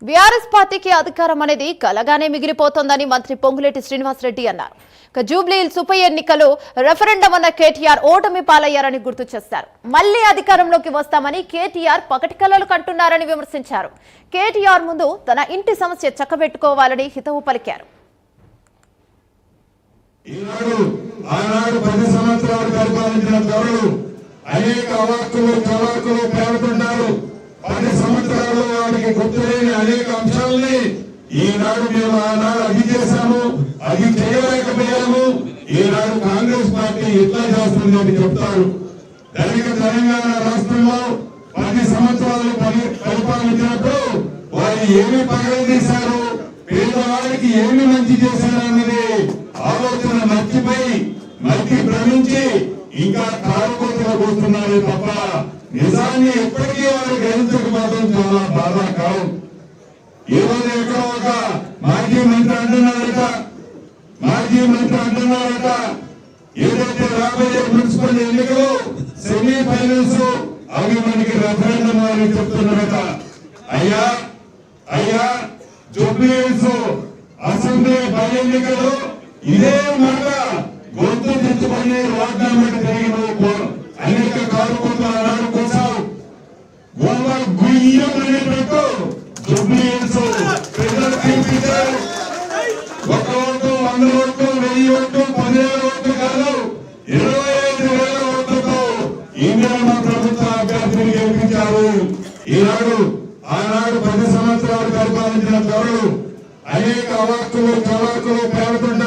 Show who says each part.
Speaker 1: BRS పార్టీకి అధికారం అనేది కలగానే మిగిలిపోతోందని మంత్రి పొంగులేటి శ్రీనివాసరెడ్డి అన్నారు. జూబ్లీహిల్స్ ఉప ఎన్నికలో రెఫరెండం అన్న కేటీఆర్ ఓటమి పాలయ్యారని గుర్తు చేశారు. మళ్లీ అధికారంలోకి వస్తామని కేటీఆర్ పకటి కలలు కంటున్నారని విమర్శించారు. కేటీఆర్ ముందు తన ఇంటి సమస్య చక్కబెట్టుకోవాలని హితవు పలికారు.
Speaker 2: అనేక అవాక్కులు చవాకులు పేరుతుంటారు. 10 సంవత్సరాల్లో వాటికి గుర్తులేని అనేక అంశాలని ఈనాడు మేము ఆనాడు అది చేశాము, అది చేయలేకపోయాము. ఈనాడు కాంగ్రెస్ పార్టీ ఎట్లా చేస్తుంది అని చెప్తారు. దళిత తెలంగాణ రాష్ట్రంలో 10 సంవత్సరాలు పరిపాలించినప్పుడు వారు ఏమి పగలు తీశారు, పేదవారికి ఏమి మంచి చేశారన్నది ఆలోచన మర్చిపోయి భ్రమించి ఇంకా కారుకోతలు కూర్చున్నారే తప్ప నిజాన్ని ఎప్పటికీ వారు గ్రహించకపోవడం చాలా బాధాకరం. ఈ రోజు ఎక్కడో ఒక మాజీ మంత్రి అంటున్నారట ఏదైతే రాబోయే మున్సిపల్ ఎన్నికలు సెమీ ఫైనల్స్ అవి మనకి రెఫరెండం అని చెప్తున్నారట. అయ్యా జూబ్లీహిల్స్ అసెంబ్లీ బై ఎన్నికలు ఇదే మాట గొంతు తెచ్చుకొని వాగ్దానం జరిగిన అనేక కారుకుంటూ ఆనాడు కోసం గుయ్యమనేటట్టు జూబ్లీహిల్స్ ప్రజలు తీర్పించారు. 1 ఓటు 100 ఓట్లు 1000 ఓట్లు 10,000 ఓట్లు కాదు 25,000 ఓట్లతో ఇందిరమ్మ ప్రభుత్వ అభ్యర్థిని గెలిపించారు. ఆనాడు 10 సంవత్సరాలు పరిపాలించిన తరుణం అనేక అవాక్కులు చవాకులు పేరుతుంటారు.